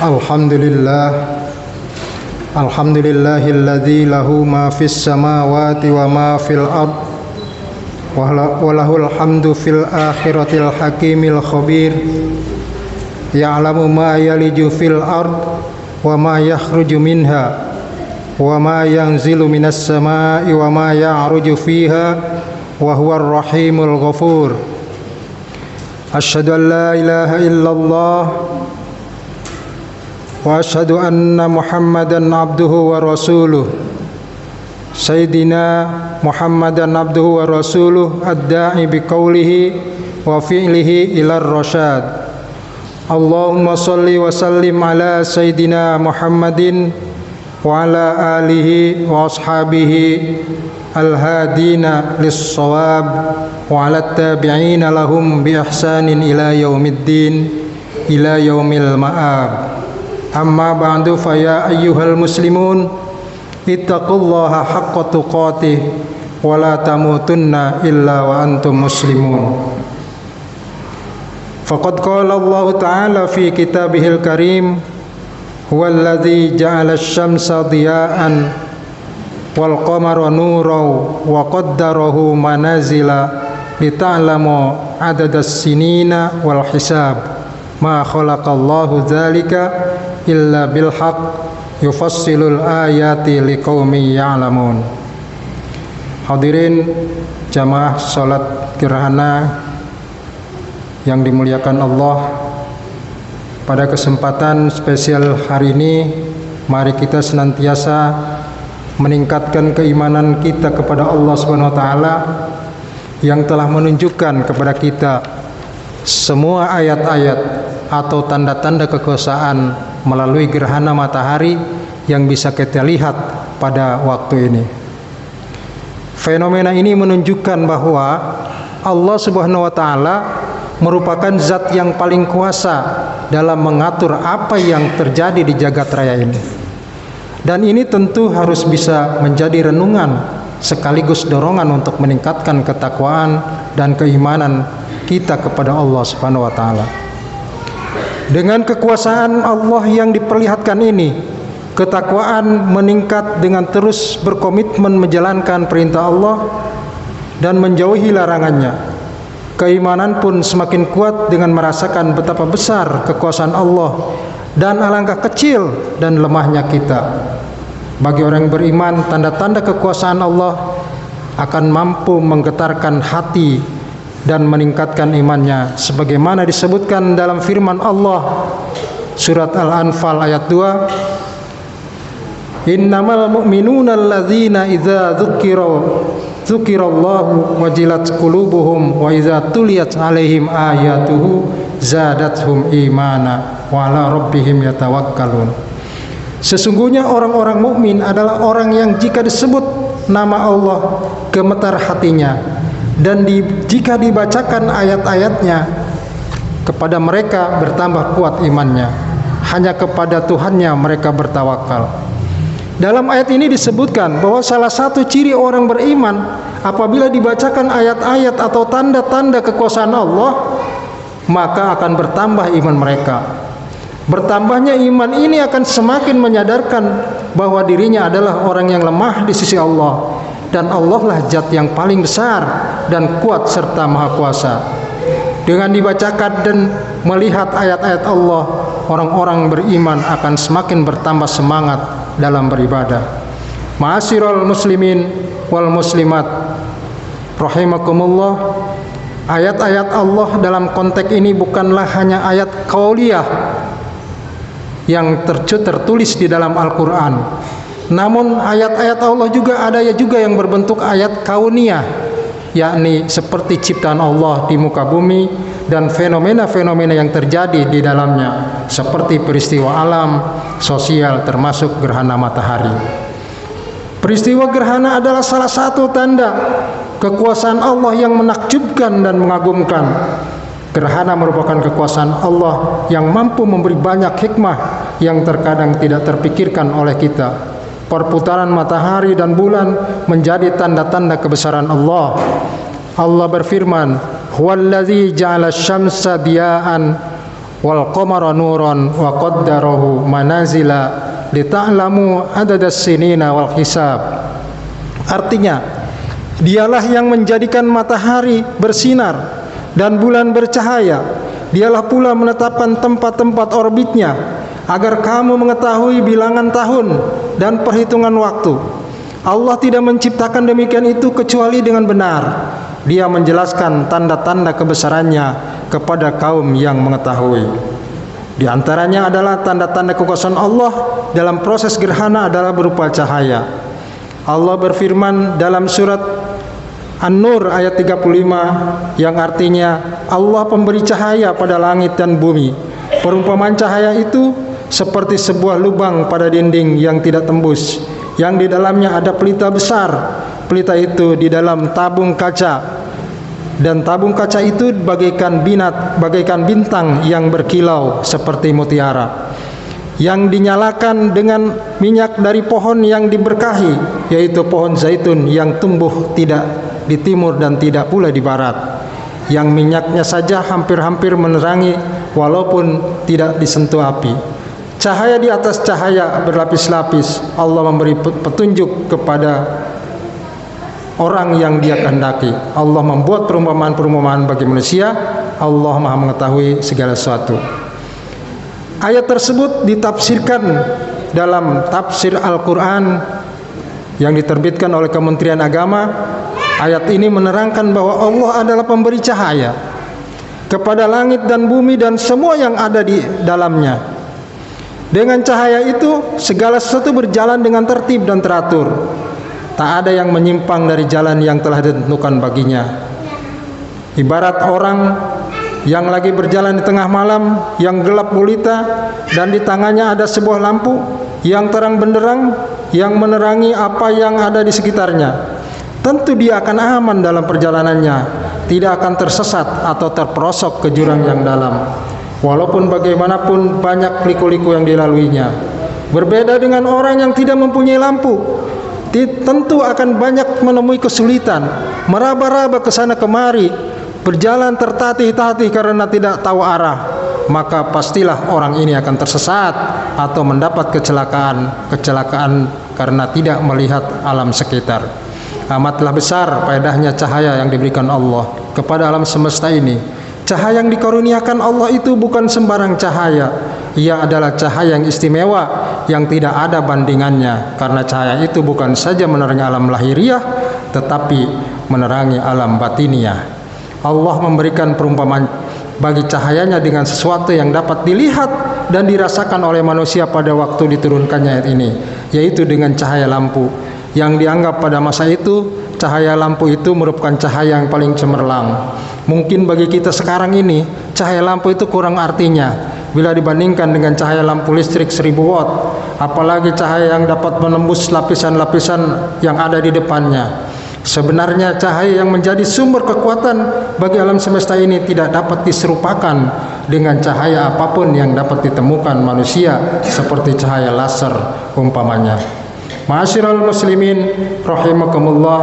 Alhamdulillah, alhamdulillahilladzi lahu ma fis samawati wa ma fil ard wa lahul hamdu fil akhiratil hakimil khabir ya'lamu ma yaliju fil ard wa ma yakhruju minha wa ma yanzilu minas samai wa ma ya'ruju fiha wa huwar rahimul ghafur. Asyhadu an la ilaha illallah wa asyhadu anna Muhammadan abduhu wa rasuluh. Sayyidina Muhammadan abduhu wa rasuluh ad-da'i biqaulihi wa fi'lihi ila ar-rasyad. Allahumma salli wa sallim ala sayyidina Muhammadin wa ala alihi wa ashabihi al-hadina lis-shawab wa ala tabi'ina lahum bi ihsanin ila yaumiddin ila yaumil ma'ab. Amma ba'du, fa ya ayyuhal muslimun ittaqullaha haqqa tuqatih wa la tamutunna illa wa antum muslimun. Faqad qala Allah ta'ala fi kitabihil karim huwallazi ja'ala asy-syamsa diya'an wal qamara nuran wa qaddarahu manazila lita'lamu adadas sinina wal hisab ma khalaqallahu dzalika illa bil haqq yufassilul ayati liqaumin ya'lamun. Hadirin jamaah salat gerhana yang dimuliakan Allah, pada kesempatan spesial hari ini mari kita senantiasa meningkatkan keimanan kita kepada Allah Subhanahu wa taala yang telah menunjukkan kepada kita semua ayat-ayat atau tanda-tanda kekuasaan melalui gerhana matahari yang bisa kita lihat pada waktu ini. Fenomena ini menunjukkan bahwa Allah Subhanahu wa taala merupakan zat yang paling kuasa dalam mengatur apa yang terjadi di jagat raya ini. Dan ini tentu harus bisa menjadi renungan sekaligus dorongan untuk meningkatkan ketakwaan dan keimanan kita kepada Allah Subhanahu wa taala. Dengan kekuasaan Allah yang diperlihatkan ini, ketakwaan meningkat dengan terus berkomitmen menjalankan perintah Allah dan menjauhi larangannya. Keimanan pun semakin kuat dengan merasakan betapa besar kekuasaan Allah dan alangkah kecil dan lemahnya kita. Bagi orang yang beriman, tanda-tanda kekuasaan Allah akan mampu menggetarkan hati dan meningkatkan imannya, sebagaimana disebutkan dalam firman Allah surat Al-Anfal ayat 2, innamal mu'minuna alladzina idza dzukirallahu wajilat qulubuhum wa idza tuliyat alaihim ayatuhu zadathum imana wa ala rabbihim yatawakkalun. Sesungguhnya orang-orang mukmin adalah orang yang jika disebut nama Allah gemetar hatinya, dan jika dibacakan ayat-ayatnya kepada mereka bertambah kuat imannya. Hanya kepada Tuhannya mereka bertawakal. Dalam ayat ini disebutkan bahwa salah satu ciri orang beriman apabila dibacakan ayat-ayat atau tanda-tanda kekuasaan Allah, maka akan bertambah iman mereka. Bertambahnya iman ini akan semakin menyadarkan bahwa dirinya adalah orang yang lemah di sisi Allah, dan Allah lah zat yang paling besar dan kuat serta maha kuasa. Dengan dibacakan dan melihat ayat-ayat Allah, orang-orang beriman akan semakin bertambah semangat dalam beribadah. Ma'asyiral muslimin wal muslimat rahimakumullah, ayat-ayat Allah dalam konteks ini bukanlah hanya ayat qauliyah yang tertulis di dalam Al-Quran, namun ayat-ayat Allah juga ada juga yang berbentuk ayat kauniyah, yakni seperti ciptaan Allah di muka bumi dan fenomena-fenomena yang terjadi di dalamnya, seperti peristiwa alam, sosial, termasuk gerhana matahari. Peristiwa gerhana adalah salah satu tanda kekuasaan Allah yang menakjubkan dan mengagumkan. Gerhana merupakan kekuasaan Allah yang mampu memberi banyak hikmah yang terkadang tidak terpikirkan oleh kita. Perputaran matahari dan bulan menjadi tanda-tanda kebesaran Allah. Allah berfirman, "Huwallazi ja'ala asy-syamsa diya'an wal qamara nuran wa qaddarahu manazila lita'lamu adadas sinina wal hisab. Artinya, dialah yang menjadikan matahari bersinar dan bulan bercahaya. Dialah pula menetapkan tempat-tempat orbitnya agar kamu mengetahui bilangan tahun dan perhitungan waktu. Allah tidak menciptakan demikian itu kecuali dengan benar. Dia menjelaskan tanda-tanda kebesarannya kepada kaum yang mengetahui. Di antaranya adalah tanda-tanda kekuasaan Allah dalam proses gerhana adalah berupa cahaya. Allah berfirman dalam surat An-Nur ayat 35 yang artinya Allah pemberi cahaya pada langit dan bumi. Perumpamaan cahaya itu seperti sebuah lubang pada dinding yang tidak tembus, yang di dalamnya ada pelita besar. Pelita itu di dalam tabung kaca, dan tabung kaca itu bagaikan bintang yang berkilau seperti mutiara, yang dinyalakan dengan minyak dari pohon yang diberkahi, yaitu pohon zaitun yang tumbuh tidak di timur dan tidak pula di barat, yang minyaknya saja hampir-hampir menerangi walaupun tidak disentuh api. Cahaya di atas cahaya berlapis-lapis. Allah memberi petunjuk kepada orang yang Dia kehendaki. Allah membuat perumpamaan-perumpamaan bagi manusia. Allah Maha mengetahui segala sesuatu. Ayat tersebut ditafsirkan dalam tafsir Al-Quran yang diterbitkan oleh Kementerian Agama. Ayat ini menerangkan bahwa Allah adalah pemberi cahaya kepada langit dan bumi dan semua yang ada di dalamnya. Dengan cahaya itu segala sesuatu berjalan dengan tertib dan teratur. Tak ada yang menyimpang dari jalan yang telah ditentukan baginya. Ibarat orang yang lagi berjalan di tengah malam yang gelap gulita dan di tangannya ada sebuah lampu yang terang benderang yang menerangi apa yang ada di sekitarnya. Tentu dia akan aman dalam perjalanannya, tidak akan tersesat atau terperosok ke jurang yang dalam, walaupun bagaimanapun banyak liku-liku yang dilaluinya. Berbeda dengan orang yang tidak mempunyai lampu, tentu akan banyak menemui kesulitan, meraba-raba ke sana kemari, berjalan tertatih-tatih karena tidak tahu arah. Maka pastilah orang ini akan tersesat atau mendapat kecelakaan karena tidak melihat alam sekitar. Amatlah besar faedahnya cahaya yang diberikan Allah kepada alam semesta ini. Cahaya yang dikaruniakan Allah itu bukan sembarang cahaya. Ia adalah cahaya yang istimewa yang tidak ada bandingannya, karena cahaya itu bukan saja menerangi alam lahiriah tetapi menerangi alam batiniah. Allah memberikan perumpamaan bagi cahayanya dengan sesuatu yang dapat dilihat dan dirasakan oleh manusia pada waktu diturunkannya ayat ini, yaitu dengan cahaya lampu. Yang dianggap pada masa itu cahaya lampu itu merupakan cahaya yang paling cemerlang. Mungkin bagi kita sekarang ini cahaya lampu itu kurang artinya bila dibandingkan dengan cahaya lampu listrik 1000 watt, apalagi cahaya yang dapat menembus lapisan-lapisan yang ada di depannya. Sebenarnya cahaya yang menjadi sumber kekuatan bagi alam semesta ini tidak dapat diserupakan dengan cahaya apapun yang dapat ditemukan manusia seperti cahaya laser umpamanya. Ma'asyiral muslimin rahimakumullah,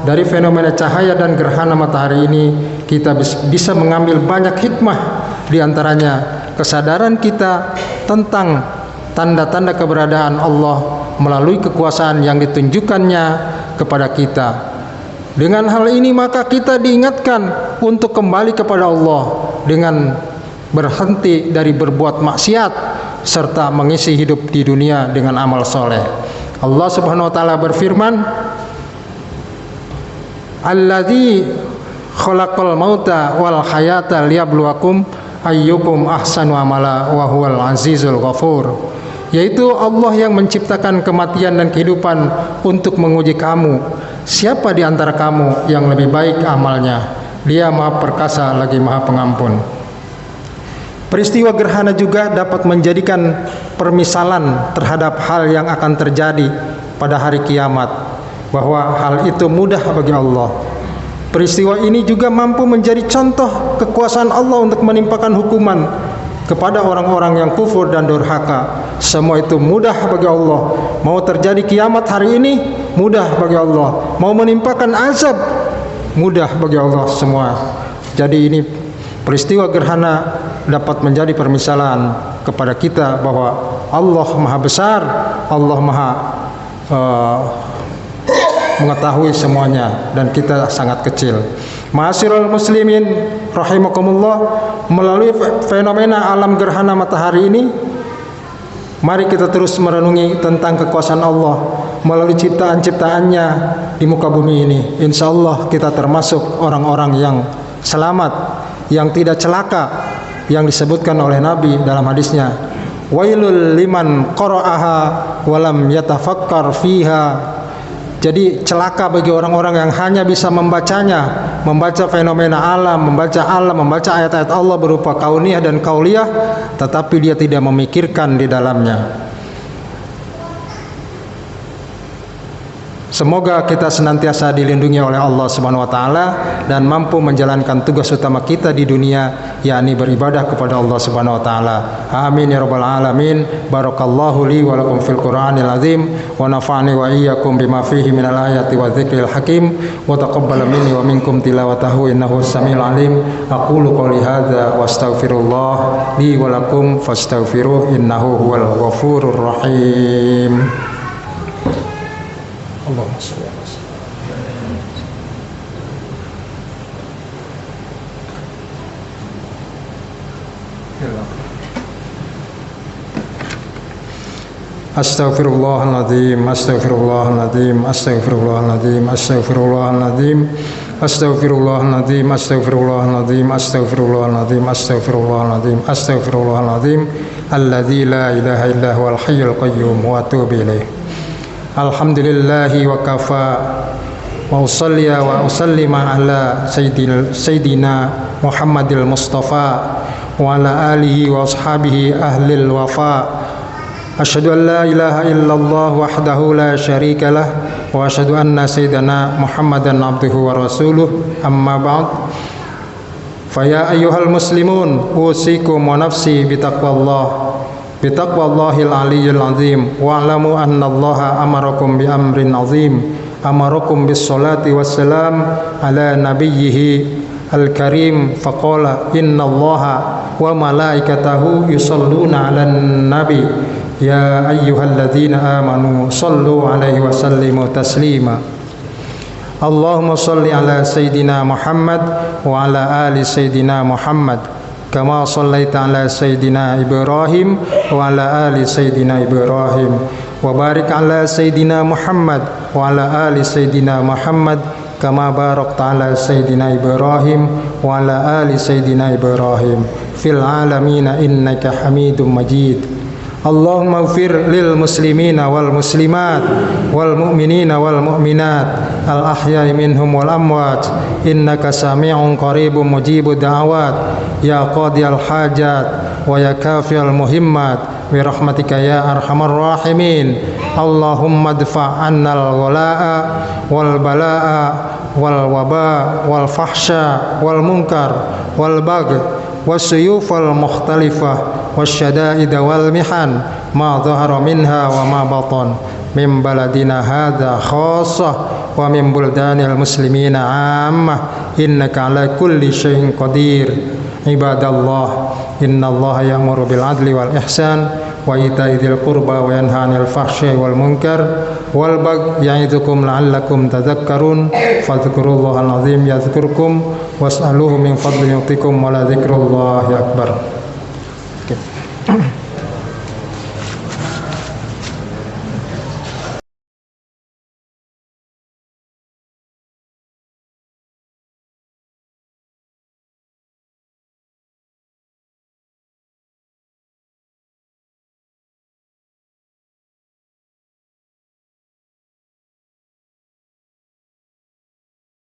dari fenomena cahaya dan gerhana matahari ini kita bisa mengambil banyak hikmah, di antaranya kesadaran kita tentang tanda-tanda keberadaan Allah melalui kekuasaan yang ditunjukkannya kepada kita. Dengan hal ini maka kita diingatkan untuk kembali kepada Allah dengan berhenti dari berbuat maksiat serta mengisi hidup di dunia dengan amal soleh. Allah Subhanahu wa taala berfirman, "Alladzi khalaqal mauta wal hayata liyabluwakum ayyukum ahsanu amala wa huwal azizul ghafur." Yaitu Allah yang menciptakan kematian dan kehidupan untuk menguji kamu, siapa di antara kamu yang lebih baik amalnya. Dia Maha Perkasa lagi Maha Pengampun. Peristiwa gerhana juga dapat menjadikan permisalan terhadap hal yang akan terjadi pada hari kiamat, bahwa hal itu mudah bagi Allah. Peristiwa ini juga mampu menjadi contoh kekuasaan Allah untuk menimpakan hukuman kepada orang-orang yang kufur dan durhaka. Semua itu mudah bagi Allah. Mau terjadi kiamat hari ini, mudah bagi Allah. Mau menimpakan azab, mudah bagi Allah semua. Jadi ini Peristiwa gerhana dapat menjadi permisalan kepada kita bahwa Allah Maha Besar, Allah Maha mengetahui semuanya dan kita sangat kecil. Ma'asyiral muslimin rahimakumullah, melalui fenomena alam gerhana matahari ini, mari kita terus merenungi tentang kekuasaan Allah melalui ciptaan-ciptaannya di muka bumi ini. Insya Allah kita termasuk orang-orang yang selamat, yang tidak celaka, yang disebutkan oleh Nabi dalam hadisnya, wailul liman qara'aha walam yatafakkar fiha. Jadi celaka bagi orang-orang yang hanya bisa membacanya, membaca fenomena alam, membaca ayat-ayat Allah berupa kauniyah dan kauliyah, tetapi dia tidak memikirkan di dalamnya. Semoga kita senantiasa dilindungi oleh Allah Subhanahu wa taala dan mampu menjalankan tugas utama kita di dunia, yakni beribadah kepada Allah Subhanahu wa taala. Amin ya rabbal alamin. Barakallahu li wa lakum fil Qur'anil azim wa nafa'ani wa iyyakum bima fihi minal ayati wa dzikril hakim wa taqabbal minni wa minkum tilawatahu innahu samiul alim. Aqulu qouli hadza wa astaghfirullah li wa lakum fastaghfiruh innahu huwal ghafurur rahim. Allahumma shalli ala Astaghfirullahaladzim, astaghfirullahaladzim, astaghfirullahaladzim, astaghfirullahaladzim, astaghfirullahaladzim, astaghfirullahaladzim, astaghfirullahaladzim, astaghfirullahaladzim, astaghfirullahaladzim, alladzi la ilaha illa huwal hayyul qayyum wa atubu ilaih. Alhamdulillahi wa kafa wa usalliya wa usallima ala sayyidina Muhammadil Mustafa wa ala alihi wa ashabihi ahlil wafa. Asyhadu an la ilaha illallah wahdahu la syarika lah wa asyhadu anna sayyidana Muhammadan abduhu wa rasuluh, amma ba'd. Faya ayyuhal muslimun, usikum wa nafsi bitaqwallahil aliyyil azim wa alamu anna allaha amarakum bi amrin azim, amarakum bis salati wassalam ala nabiyyihi al-karim faqala inna allaha wa malaikatahu yusalluna 'alan nabi ya ayyuhalladzina amanu sallu 'alaihi wa sallimu taslima. Allahumma salli ala sayyidina Muhammad wa ala ali sayyidina Muhammad kama sallaita ala sayyidina Ibrahim wa ala ali sayyidina Ibrahim wa barik ala sayyidina Muhammad wa ala ali sayyidina Muhammad kama barakta ala sayyidina Ibrahim wa ala ali sayyidina Ibrahim fil alamin innaka Hamidum Majid. Allahumma ighfir lil muslimina wal muslimat wal mu'minina wal mu'minat al ahya'i minhum wal amwat innaka sami'un qaribun mujibud da'awat ya qadiyal hajat wa ya kafiyal muhimmat bi rahmatika ya arhamar rahimin. Allahumma adfa' annal ghala'a wal bala'a wal waba wal fahsya wal munkar wal bagh والسيوف المختلفة والشدائد والمحن ما ظهر منها وما بطن من بلدنا هذا خاصة ومن بلدان المسلمين عامة إنك على كل شيء قدير. عباد الله إن الله يأمر بالعدل والإحسان وإيتاء ذي القربى وينهى عن الفحشاء والمنكر والبغي يعظكم لعلكم تذكرون فاذكروا الله العظيم يذكركم واسألوه من فضله يعطكم ولذكر الله أكبر.